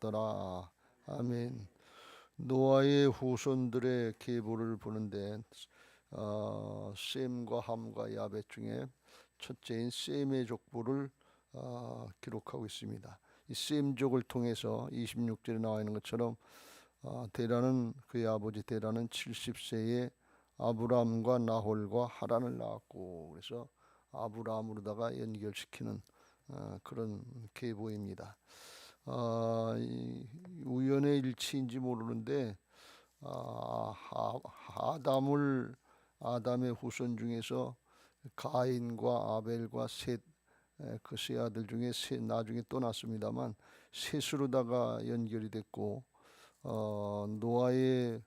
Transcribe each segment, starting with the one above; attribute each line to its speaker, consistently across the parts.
Speaker 1: 받더라. 아멘. 노아의 후손들의 계보를 보는데 셈과 함과 야벳 중에 첫째인 셈의 족보를 기록하고 있습니다. 이 셈족을 통해서 26절에 나와 있는 것처럼 데라는 그의 아버지 데라는 70세에 아브람과 나홀과 하란을 낳았고, 그래서 아브람으로다가 연결시키는 그런 계보입니다. 우연의 일치인지 모르는데 아담의 후손 중에서 가인과 아벨과 셋, 그 세 아들 중에 셋 나중에 또 났습니다만 셋으로다가 연결이 됐고, 노아의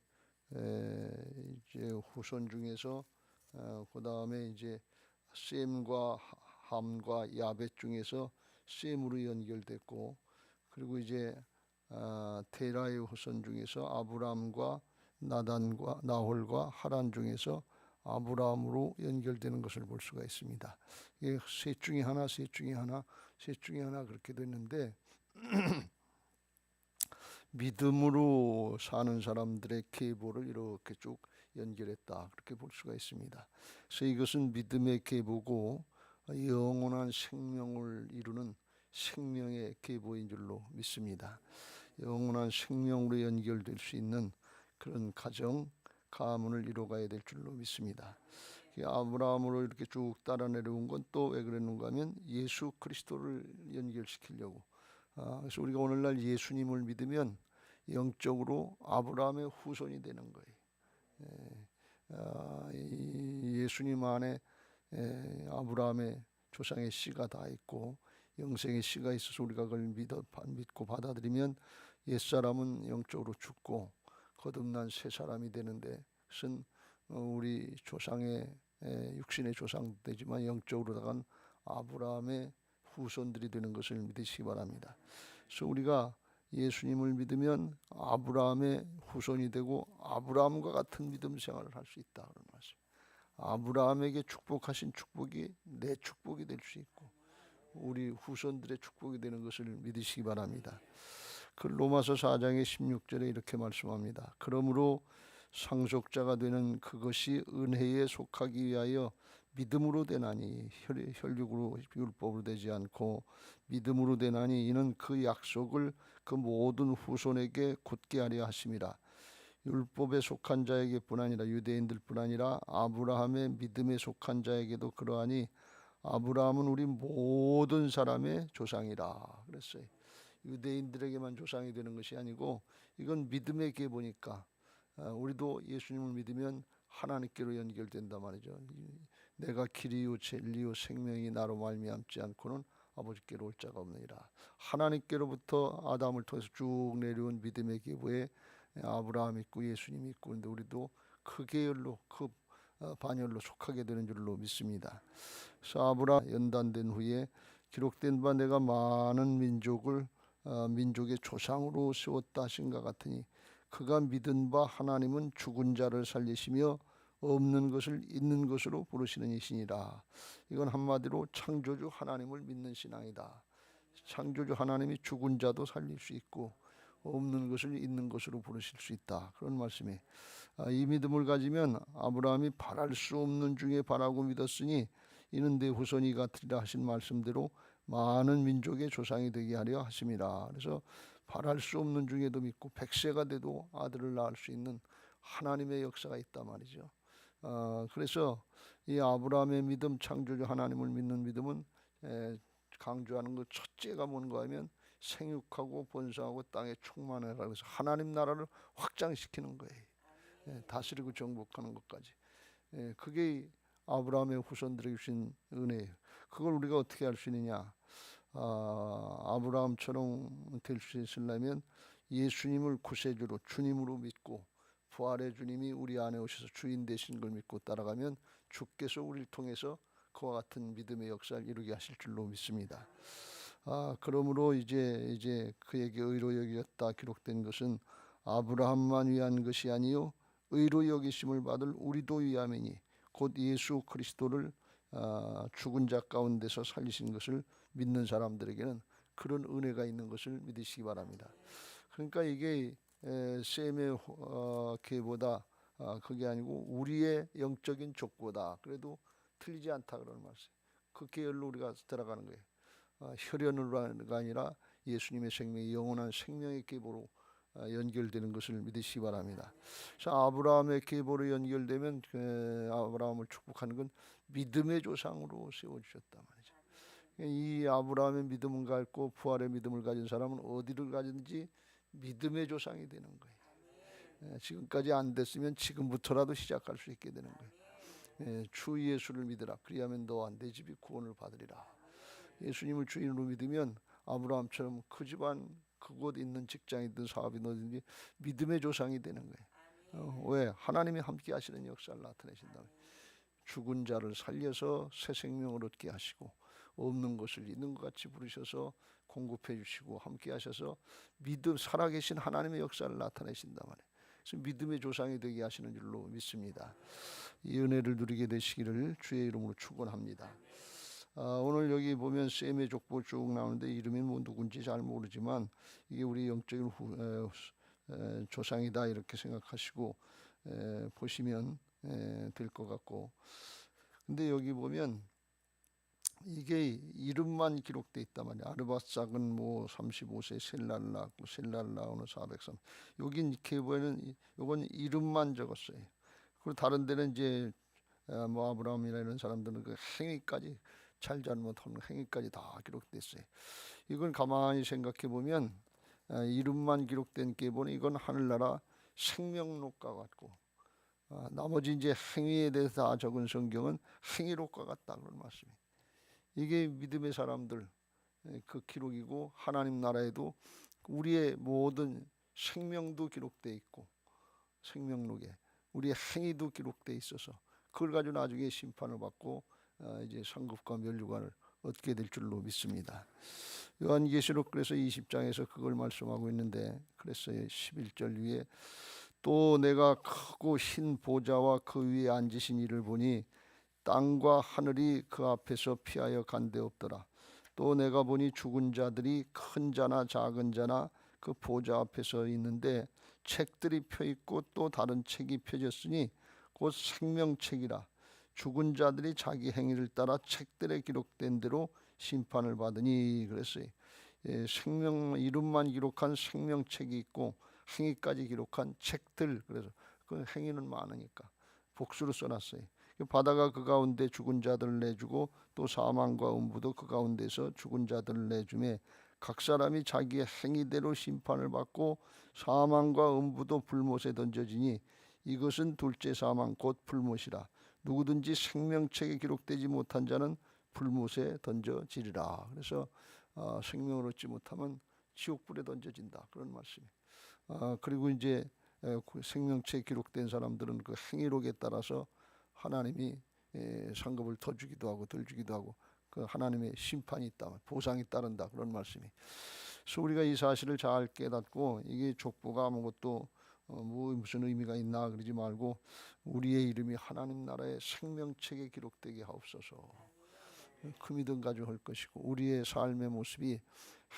Speaker 1: 이제 후손 중에서 그 다음에 이제 셈과 함과 야벳 중에서 셈으로 연결됐고, 그리고 이제 테라의 후손 중에서 아브람과 나단과 나홀과 하란 중에서 아브람으로 연결되는 것을 볼 수가 있습니다. 이게 셋 중에 하나, 셋 중에 하나, 셋 중에 하나 그렇게 됐는데 믿음으로 사는 사람들의 계보를 이렇게 쭉 연결했다, 그렇게 볼 수가 있습니다. 그래서 이것은 믿음의 계보고 영원한 생명을 이루는 생명의 계보인 줄로 믿습니다. 영원한 생명으로 연결될 수 있는 그런 가정 가문을 이루어가야 될 줄로 믿습니다. 아브라함으로 이렇게 쭉 따라 내려온 건 또 왜 그랬는가 하면 예수 그리스도를 연결시키려고. 그래서 우리가 오늘날 예수님을 믿으면 영적으로 아브라함의 후손이 되는 거예요. 예수님 안에 아브라함의 조상의 씨가 다 있고 영생의 씨가 있어서 우리가 그걸 믿고 받아들이면 옛사람은 영적으로 죽고 거듭난 새 사람이 되는데, 그것은 우리 조상의 육신의 조상 되지만 영적으로다간 아브라함의 후손들이 되는 것을 믿으시기 바랍니다. 그래서 우리가 예수님을 믿으면 아브라함의 후손이 되고 아브라함과 같은 믿음 생활을 할 수 있다, 그런 말씀. 아브라함에게 축복하신 축복이 내 축복이 될 수 있고 우리 후손들의 축복이 되는 것을 믿으시기 바랍니다. 그 로마서 4장의 16절에 이렇게 말씀합니다. 그러므로 상속자가 되는 그것이 은혜에 속하기 위하여 믿음으로 되나니 혈육으로 율법으로 되지 않고 믿음으로 되나니 이는 그 약속을 그 모든 후손에게 굳게 하려 하심이라. 율법에 속한 자에게뿐 아니라 유대인들뿐 아니라 아브라함의 믿음에 속한 자에게도 그러하니 아브라함은 우리 모든 사람의 조상이라 그랬어요. 유대인들에게만 조상이 되는 것이 아니고 이건 믿음의 계보니까 우리도 예수님을 믿으면 하나님께로 연결된단 말이죠. 내가 길이요 진리요 생명이 나로 말미암지 않고는 아버지께로 올 자가 없느니라. 하나님께로부터 아담을 통해서 쭉 내려온 믿음의 계보에 아브라함 있고 예수님 있고, 그런데 우리도 그 계열로 그 반열로 속하게 되는 줄로 믿습니다. 그래서 아브라함 연단된 후에 기록된 바 내가 많은 민족의 조상으로 세웠다 하신가 같으니 그가 믿은 바 하나님은 죽은 자를 살리시며 없는 것을 있는 것으로 부르시는 이시니라. 이건 한마디로 창조주 하나님을 믿는 신앙이다. 창조주 하나님이 죽은 자도 살릴 수 있고 없는 것을 있는 것으로 부르실 수 있다, 그런 말씀이. 이 믿음을 가지면 아브라함이 바랄 수 없는 중에 바라고 믿었으니 이는 내 후손이 같으리라 하신 말씀대로 많은 민족의 조상이 되게 하려 하심이라. 그래서 바랄 수 없는 중에도 믿고 100세가 돼도 아들을 낳을 수 있는 하나님의 역사가 있단 말이죠. 그래서 이 아브라함의 믿음, 창조주 하나님을 믿는 믿음은 강조하는 것 첫째가 뭔가 하면 생육하고 번성하고 땅에 충만하라. 그래서 하나님 나라를 확장시키는 거예요. 다스리고 정복하는 것까지. 그게 아브라함의 후손들에게 주신 은혜예요. 그걸 우리가 어떻게 할 수 있느냐? 아브라함처럼 될 수 있으려면 예수님을 구세주로 주님으로 믿고 부활의 주님이 우리 안에 오셔서 주인 되신 걸 믿고 따라가면 주께서 우리를 통해서 그와 같은 믿음의 역사를 이루게 하실 줄로 믿습니다. 그러므로 이제 그에게 의로 여기었다 기록된 것은 아브라함만 위한 것이 아니요 의로 여기심을 받을 우리도 위함이니 곧 예수 그리스도를 죽은 자 가운데서 살리신 것을 믿는 사람들에게는 그런 은혜가 있는 것을 믿으시기 바랍니다. 그러니까 이게 셈의 계보다 그게 아니고 우리의 영적인 족보다 그래도 틀리지 않다 그런 말씀. 그 계열로 우리가 들어가는 거예요. 혈연으로가 아니라 예수님의 생명이 영원한 생명의 계보로 연결되는 것을 믿으시기 바랍니다. 그래서 아브라함의 계보로 연결되면 아브라함을 축복하는 건 믿음의 조상으로 세워주셨단 말이죠. 이 아브라함의 믿음을 갖고 부활의 믿음을 가진 사람은 어디를 가든지 믿음의 조상이 되는 거예요. 지금까지 안 됐으면 지금부터라도 시작할 수 있게 되는 거예요. 주 예수를 믿으라. 그리하면 너와 내 집이 구원을 받으리라. 예수님을 주인으로 믿으면 아브라함처럼 그 집안 그곳 있는 직장이든 사업이든 어딘지 믿음의 조상이 되는 거예요. 왜? 하나님이 함께 하시는 역사를 나타내신다. 죽은 자를 살려서 새 생명을 얻게 하시고 없는 것을 있는 것 같이 부르셔서 공급해 주시고 함께 하셔서 믿음 살아계신 하나님의 역사를 나타내신단 말이에요. 그래서 믿음의 조상이 되게 하시는 줄로 믿습니다. 이 은혜를 누리게 되시기를 주의 이름으로 축원합니다. 오늘 여기 보면 셈의 족보 쭉 나오는데 이름이 뭐 누군지 잘 모르지만 이게 우리 영적인 조상이다 이렇게 생각하시고 보시면 될 것 같고, 근데 여기 보면 이게 이름만 기록돼 있단 말이야. 아르바삭은 뭐 35세 셀라를 낳았고 셀라를 낳은 403. 여기 계보에는 요건 이름만 적었어요. 그리고 다른 데는 이제 뭐 아브라함이나 이런 사람들은 그 행위까지 잘잘못하는 행위까지 다 기록됐어요. 이건 가만히 생각해 보면 이름만 기록된 계보는 이건 하늘나라 생명록과 같고, 나머지 이제 행위에 대해서 다 적은 성경은 행위록과 같다 그런 말씀이에요. 이게 믿음의 사람들 그 기록이고 하나님 나라에도 우리의 모든 생명도 기록돼 있고 생명록에 우리의 행위도 기록돼 있어서 그걸 가지고 나중에 심판을 받고 이제 상급과 면류관을 얻게 될 줄로 믿습니다. 요한계시록 그래서 20장에서 그걸 말씀하고 있는데, 그랬어요. 11절 위에 또 내가 크고 흰 보좌와 그 위에 앉으신 이를 보니 땅과 하늘이 그 앞에서 피하여 간데 없더라. 또 내가 보니 죽은 자들이 큰 자나 작은 자나 그 보좌 앞에 서 있는데 책들이 펴 있고 또 다른 책이 펴졌으니 곧 생명책이라. 죽은 자들이 자기 행위를 따라 책들에 기록된 대로 심판을 받으니 그랬어요. 생명 이름만 기록한 생명책이 있고 행위까지 기록한 책들. 그래서 그 행위는 많으니까 복수로 써놨어요. 바다가 그 가운데 죽은 자들을 내주고 또 사망과 음부도 그 가운데서 죽은 자들을 내주매 각 사람이 자기의 행위대로 심판을 받고 사망과 음부도 불못에 던져지니 이것은 둘째 사망 곧 불못이라. 누구든지 생명책에 기록되지 못한 자는 불못에 던져지리라. 그래서 생명을 얻지 못하면 지옥불에 던져진다 그런 말씀이에요. 그리고 이제 생명책에 기록된 사람들은 그 행위록에 따라서 하나님이 상급을 더 주기도 하고 덜 주기도 하고 그 하나님의 심판이 있다, 보상이 따른다 그런 말씀이. 그래서 우리가 이 사실을 잘 깨닫고 이게 족보가 아무것도 뭐 무슨 의미가 있나 그러지 말고 우리의 이름이 하나님 나라의 생명책에 기록되게 하옵소서. 그 믿음 가지고 할 것이고, 우리의 삶의 모습이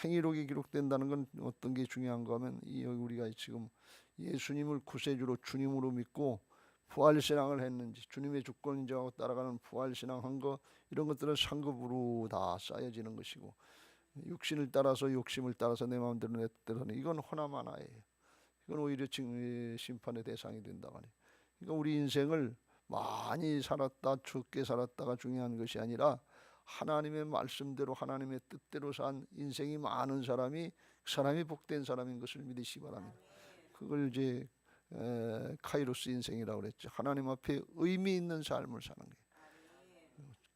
Speaker 1: 행위록에 기록된다는 건 어떤 게 중요한가 하면 우리가 지금 예수님을 구세주로 주님으로 믿고 부활신앙을 했는지, 주님의 주권 인정하고 따라가는 부활신앙한 거, 이런 것들은 상급으로 다 쌓여지는 것이고, 육신을 따라서 욕심을 따라서 내 마음대로 내 뜻대로 하는 이건 허나마나예요. 이건 오히려 심판의 대상이 된다 말이에요. 그러니까 우리 인생을 많이 살았다 적게 살았다가 중요한 것이 아니라 하나님의 말씀대로 하나님의 뜻대로 산 인생이 많은 사람이 그 사람이 복된 사람인 것을 믿으시기 바랍니다. 그걸 이제 카이로스 인생이라고 그랬죠. 하나님 앞에 의미 있는 삶을 사는 거예요.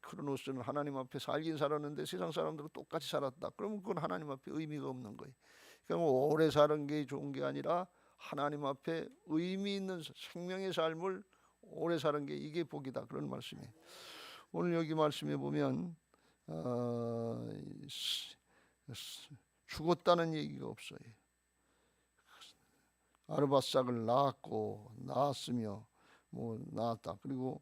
Speaker 1: 크로노스는 하나님 앞에 살긴 살았는데 세상 사람들은 똑같이 살았다. 그러면 그건 하나님 앞에 의미가 없는 거예요. 그러니까 뭐 오래 사는 게 좋은 게 아니라 하나님 앞에 의미 있는 생명의 삶을 오래 사는 게 이게 복이다 그런 말씀이에요. 오늘 여기 말씀에 보면 죽었다는 얘기가 없어요. 아르바삭을 낳았고 낳았으며 뭐 낳았다. 그리고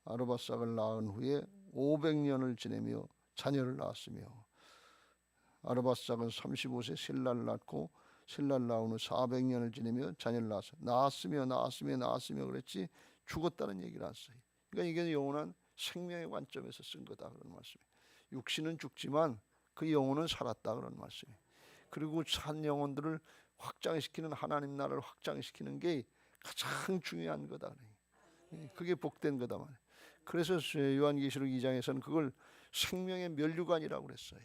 Speaker 1: 아르바삭을 낳은 후에 500년을 지내며 자녀를 낳았으며 아르바삭은 35세 실라를 낳고 실라를 낳은 후 400년을 지내며 자녀를 낳았으며 그랬지 죽었다는 얘기를 안 써요. 그러니까 이게 영원한 생명의 관점에서 쓴 거다 그런 말씀이에요. 육신은 죽지만 그 영혼은 살았다 그런 말씀이에요. 그리고 산 영혼들을 확장시키는 하나님 나라를 확장시키는 게 가장 중요한 거다. 그게 복된 거다 말이에요. 그래서 요한계시록 2장에서는 그걸 생명의 면류관이라고 그랬어요.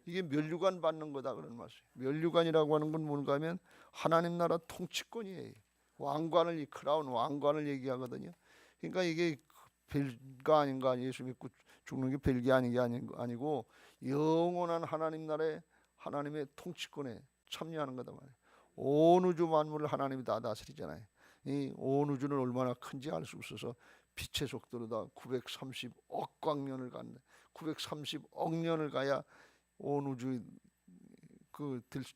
Speaker 1: 이게 면류관 받는 거다 그런 말이에요. 면류관이라고 하는 건 뭔가 하면 하나님 나라 통치권이에요. 왕관을, 이 크라운 왕관을 얘기하거든요. 그러니까 이게 별거 아닌가, 예수 믿고 죽는 게 별게 아닌 게 아니고 영원한 하나님 나라의 하나님의 통치권에 참여하는 거다 말이에요. 온 우주 만물을 하나님이 다 다스리잖아요. 이 온 우주는 얼마나 큰지 알 수 없어서 빛의 속도로 다 930억 광년을 갔는데 930억 년을 가야 온 우주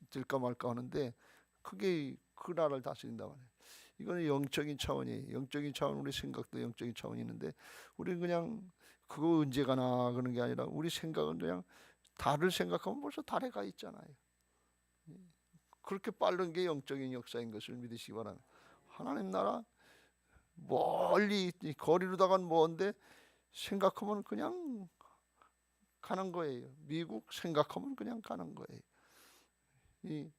Speaker 1: 들까 말까 하는데 그게 그 나라를 다스린다 말이에요. 이거는 영적인 차원이에요. 영적인 차원, 우리 생각도 영적인 차원이 있는데 우리는 그냥 그거 언제 가나 그런 게 아니라 우리 생각은 그냥 달을 생각하면 벌써 달에 가 있잖아요. 그렇게 빠른 게 영적인 역사인 것을 믿으시기 바랍니다. 하나님 나라 멀리 거리로다간 먼데 생각하면 그냥 가는 거예요. 미국 생각하면 그냥 가는 거예요. 이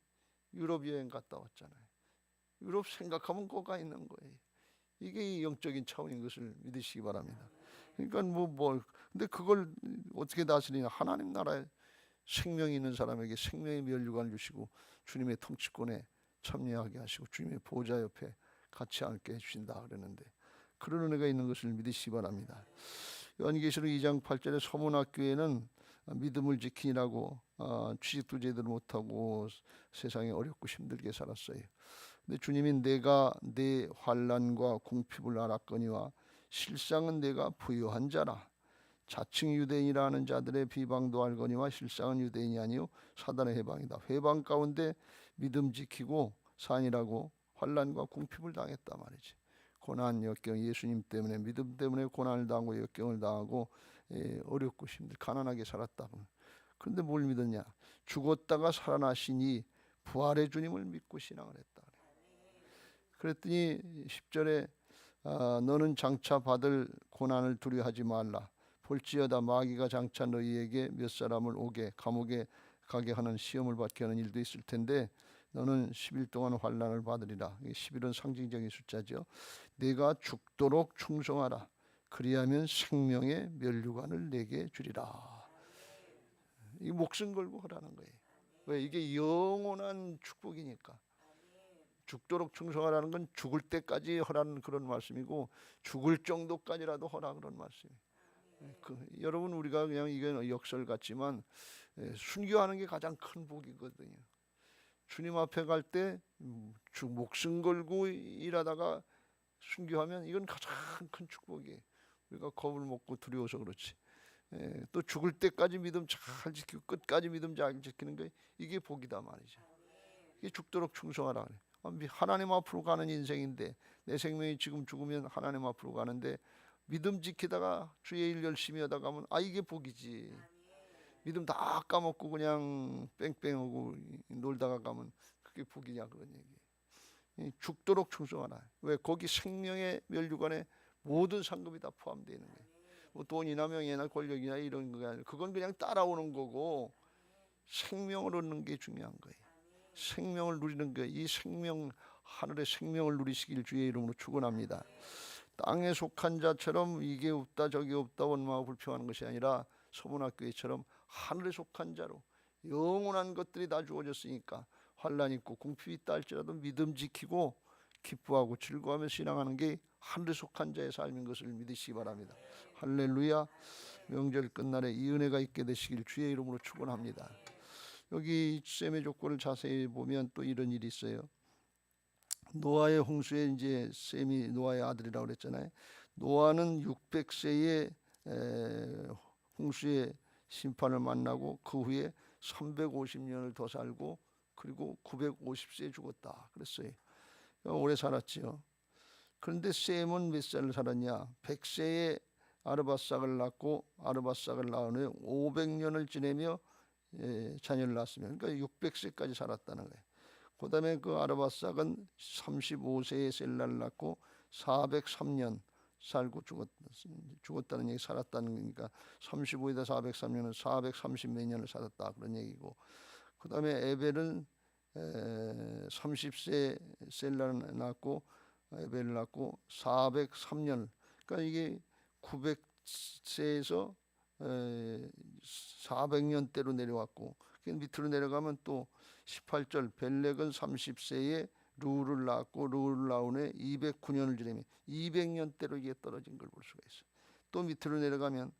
Speaker 1: 유럽 여행 갔다 왔잖아요. 유럽 생각하면 거가 있는 거예요. 이게 영적인 차원인 것을 믿으시기 바랍니다. 그러니까 근데 그걸 어떻게 다스리냐? 하나님 나라에 생명이 있는 사람에게 생명의 면류관을 주시고 주님의 통치권에 참여하게 하시고 주님의 보좌 옆에 같이 앉게 해주신다 그랬는데 그런 은혜가 있는 것을 믿으시기 바랍니다. 요한계시록 2장 8절에 서문학교에는 믿음을 지키라고 취직도 제대로 못하고 세상에 어렵고 힘들게 살았어요. 근데 주님이 내가 내 환난과 궁핍을 알았거니와 실상은 내가 부유한 자라. 자칭 유대인이라 하는 자들의 비방도 알거니와 실상은 유대인이 아니요 사단의 해방이다. 회방 가운데 믿음 지키고 산이라고 환난과 궁핍을 당했단 말이지. 고난 역경, 예수님 때문에 믿음 때문에 고난을 당하고 역경을 당하고 어렵고 힘들 가난하게 살았다. 그런데 뭘 믿었냐? 죽었다가 살아나시니 부활의 주님을 믿고 신앙을 했다. 그랬더니 10절에 너는 장차 받을 고난을 두려워하지 말라. 볼지어다 마귀가 장차 너희에게 몇 사람을 오게 감옥에 가게 하는 시험을 받게 하는 일도 있을 텐데 너는 10일 동안 환난을 받으리라. 10일은 상징적인 숫자죠. 내가 죽도록 충성하라. 그리하면 생명의 면류관을 내게 주리라. 이 목숨 걸고 하라는 거예요. 왜? 이게 영원한 축복이니까. 죽도록 충성하라는 건 죽을 때까지 하라는 그런 말씀이고 죽을 정도까지라도 하라 그런 말씀이에요. 여러분 우리가 그냥 이게 역설 같지만 순교하는 게 가장 큰 복이거든요. 주님 앞에 갈 때 목숨 걸고 일하다가 순교하면 이건 가장 큰 축복이에요. 우리가 겁을 먹고 두려워서 그렇지. 또 죽을 때까지 믿음 잘 지키고 끝까지 믿음 잘 지키는 게 이게 복이다 말이죠. 이게 죽도록 충성하라 그래. 하나님 앞으로 가는 인생인데 내 생명이 지금 죽으면 하나님 앞으로 가는데 믿음 지키다가 주의 일 열심히 하다 가면 이게 복이지. 믿음 다 까먹고 그냥 뺑뺑하고 놀다가 가면 그게 복이냐 그런 얘기. 죽도록 충성하라. 왜? 거기 생명의 면류관에 모든 상급이 다 포함되어 있는 거예요. 뭐 돈이나 명예나 권력이나 이런 거 아니라 그건 그냥 따라오는 거고 생명을 얻는 게 중요한 거예요. 생명을 누리는 거, 이 생명 하늘의 생명을 누리시길 주의 이름으로 축원합니다. 땅에 속한 자처럼 이게 없다 저게 없다 원망하고 불평하는 것이 아니라 서문학교회처럼 하늘에 속한 자로 영원한 것들이 다 주어졌으니까 환난 있고 궁핍이 있다 할지라도 믿음 지키고 기뻐하고 즐거워하며 신앙하는 게 하늘에 속한 자의 삶인 것을 믿으시기 바랍니다. 할렐루야. 명절 끝날에 이 은혜가 있게 되시길 주의 이름으로 축원합니다. 여기 셈의 조건을 자세히 보면 또 이런 일이 있어요. 노아의 홍수에 이제 셈이 노아의 아들이라고 그랬잖아요. 노아는 600세에 홍수의 심판을 만나고 그 후에 350년을 더 살고 그리고 950세에 죽었다 그랬어요. 오래 살았죠. 그런데 셈은 몇 살을 살았냐? 100세에 아르바삭을 낳고 아르바삭을 낳은 후에 500년을 지내며 자녀를 낳았으면, 그러니까 600세까지 살았다는 거예요. 그다음에 그 아르바삭은 35세에 셀라를 낳고 403년 살고 죽었다는 얘기, 살았다는 거니까 35에다 403년은 430 몇 년을 살았다 그런 얘기고, 그다음에 에벨은 30세 셀라를 낳고 에벨을 낳고 403년, 그러니까 이게 900세에서 400년대로 내려왔고, 밑으로 내려가면 또 18절 벨렉은 30세에 르우를 낳았고 르우를 낳은 후에 209년을 지내면 200년대로 이게 떨어진 걸 볼 수가 있어요. 또 밑으로 내려가면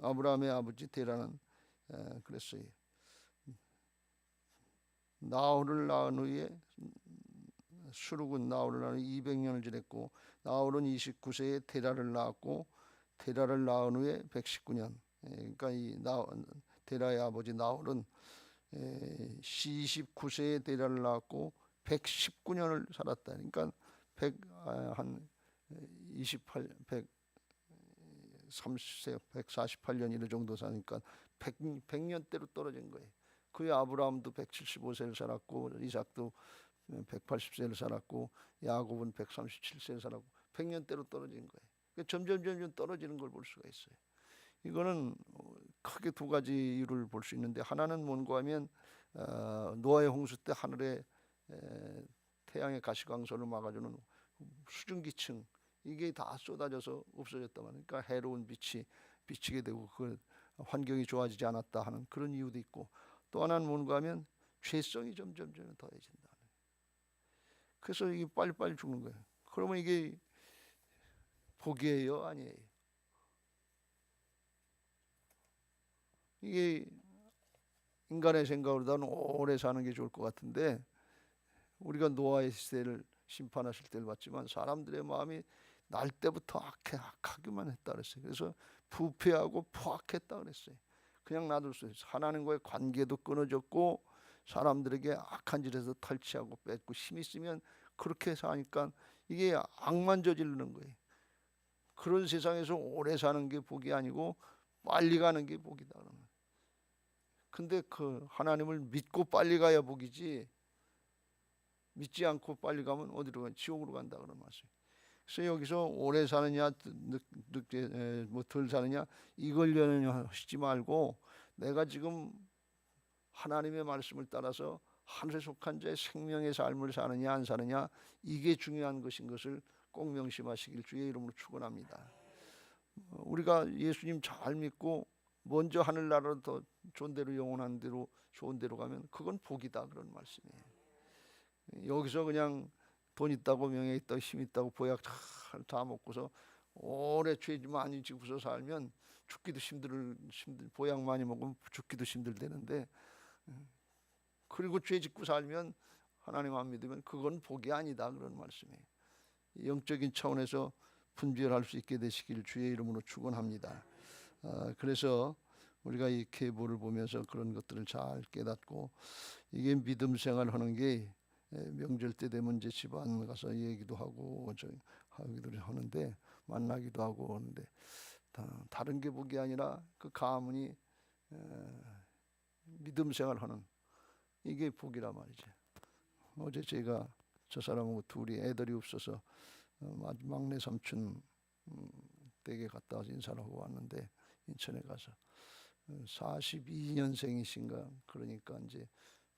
Speaker 1: 아브라함의 아버지 데라는 그랬어요. 나홀을 낳은 후에 수룩은 나홀을 낳은 후에 200년을 지냈고, 나홀은 29세에 데라를 낳았고 데라를 낳은 후에 119년, 그러니까 데라의 아버지 나홀은 29세에 데라를 낳았고 119년을 살았다. 그러니까 한 130세 148년 이런 정도 사니까 100년대로 떨어진 거예요. 그의 아브라함도 175세를 살았고 이삭도 180세를 살았고 야곱은 137세를 살았고 100년대로 떨어진 거예요. 그러니까 점점 떨어지는 걸 볼 수가 있어요. 이거는 크게 두 가지 이유를 볼 수 있는데, 하나는 뭔가 하면 노아의 홍수 때 하늘에 태양의 가시광선을 막아주는 수증기층, 이게 다 쏟아져서 없어졌단 말이에요. 그러니까 해로운 빛이 비치게 되고 그 환경이 좋아지지 않았다 하는 그런 이유도 있고, 또 하나는 뭔가 하면 죄성이 점점 더해진다. 그래서 이게 빨리빨리 죽는 거예요. 그러면 이게 복이에요, 아니에요? 이게 인간의 생각으로는 오래 사는 게 좋을 것 같은데, 우리가 노아의 시대를 심판하실 때를 봤지만 사람들의 마음이 날 때부터 악하기만 했다 그랬어요. 그래서 부패하고 포악했다 그랬어요. 그냥 놔둘 수 있어요. 하나님과의 관계도 끊어졌고 사람들에게 악한 짓에서 탈취하고 뺏고, 힘이 있으면 그렇게 사니까 이게 악만 저지르는 거예요. 그런 세상에서 오래 사는 게 복이 아니고 빨리 가는 게 복이다 그러는 거예요. 근데 그 하나님을 믿고 빨리 가야 복이지, 믿지 않고 빨리 가면 어디로 가? 지옥으로 간다 그런 말씀. 그래서 여기서 오래 사느냐 늦게 뭐 덜 사느냐 이걸 연연하시지 말고, 내가 지금 하나님의 말씀을 따라서 하늘에 속한 자의 생명의 삶을 사느냐 안 사느냐, 이게 중요한 것인 것을 꼭 명심하시길 주의 이름으로 축원합니다. 우리가 예수님 잘 믿고 먼저 하늘나라로 더 좋은 데로, 영원한 데로, 좋은 데로 가면 그건 복이다 그런 말씀이에요. 여기서 그냥 돈 있다고 명예 있다고 힘 있다고 보약 다 먹고서 오래 죄 많이 지고서 살면 죽기도 힘들 보약 많이 먹으면 죽기도 힘들대는데, 그리고 죄 짓고 살면 하나님 안 믿으면 그건 복이 아니다 그런 말씀이에요. 영적인 차원에서 분별할 수 있게 되시길 주의 이름으로 축원합니다. 그래서 우리가 이 계보를 보면서 그런 것들을 잘 깨닫고, 이게 믿음 생활하는 게 명절 때 되면 이제 집안 가서 얘기도 하고 하기도 하는데, 만나기도 하고 하는데, 다른 게 복이 아니라 그 가문이 믿음 생활하는 이게 복이란 말이죠. 어제 제가 저 사람하고 둘이 애들이 없어서 막내 삼촌 댁에 갔다 와서 인사를 하고 왔는데, 인천에 가서 42년생이신가 그러니까 이제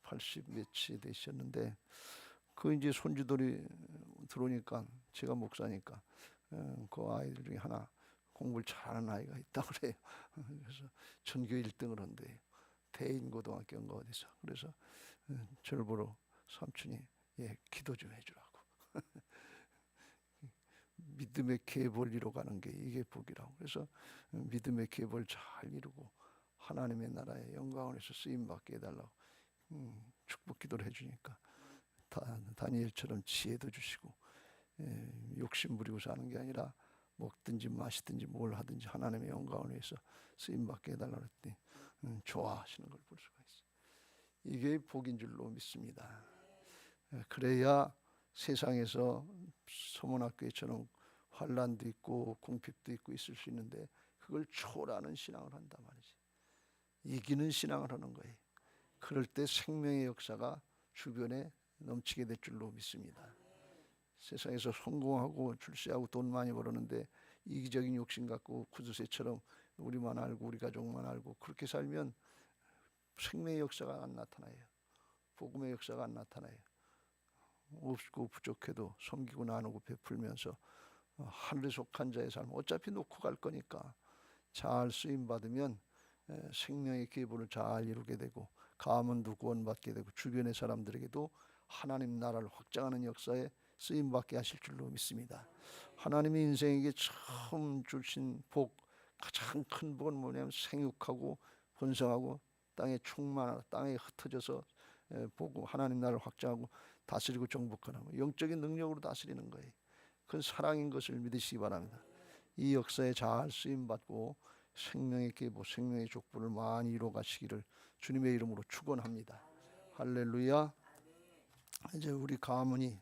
Speaker 1: 80 몇이 되셨는데, 그 이제 손주들이 들어오니까 제가 목사니까 그 아이들 중에 하나 공부를 잘하는 아이가 있다 그래요. 그래서 전교 1등을 한대요. 대인고등학교인가 어디서. 그래서 저를 보러 삼촌이 기도 좀 해주라고. 믿음의 계보를 이뤄가는 게 이게 복이라고. 그래서 믿음의 계보를 잘 이루고 하나님의 나라의 영광에서 쓰임받게 해달라고 축복 기도를 해주니까, 다니엘처럼 지혜도 주시고, 욕심 부리고 사는 게 아니라 먹든지 마시든지 뭘 하든지 하나님의 영광을 위해서 쓰임받게 해달라고 했더니 좋아하시는 걸 볼 수가 있어요. 이게 복인 줄로 믿습니다. 그래야 세상에서 서문학교처럼 환란도 있고 궁핍도 있고 있을 수 있는데, 그걸 초월하는 신앙을 한단 말이지. 이기는 신앙을 하는 거예요. 그럴 때 생명의 역사가 주변에 넘치게 될 줄로 믿습니다. 세상에서 성공하고 출세하고 돈 많이 벌었는데 이기적인 욕심 갖고 구두쇠처럼 우리만 알고 우리 가족만 알고 그렇게 살면 생명의 역사가 안 나타나요. 복음의 역사가 안 나타나요. 없고 부족해도 섬기고 나누고 베풀면서 하늘에 속한 자의 삶 어차피 놓고 갈 거니까 잘 쓰임 받으면 생명의 계보를 잘 이루게 되고 가문도 구원받게 되고 주변의 사람들에게도 하나님 나라를 확장하는 역사에 쓰임 받게 하실 줄로 믿습니다. 하나님이 인생에게 처음 주신 복, 가장 큰 복은 뭐냐면 생육하고 번성하고 땅에 충만하고 땅에 흩어져서 보고 하나님 나라를 확장하고 다스리고 정복하는 영적인 능력으로 다스리는 거예요. 그건 사랑인 것을 믿으시기 바랍니다. 이 역사에 잘 쓰임 받고 생명의 계보, 생명의 족보를 많이 이루어 가시기를 주님의 이름으로 축원합니다. 할렐루야. 이제 우리 가문이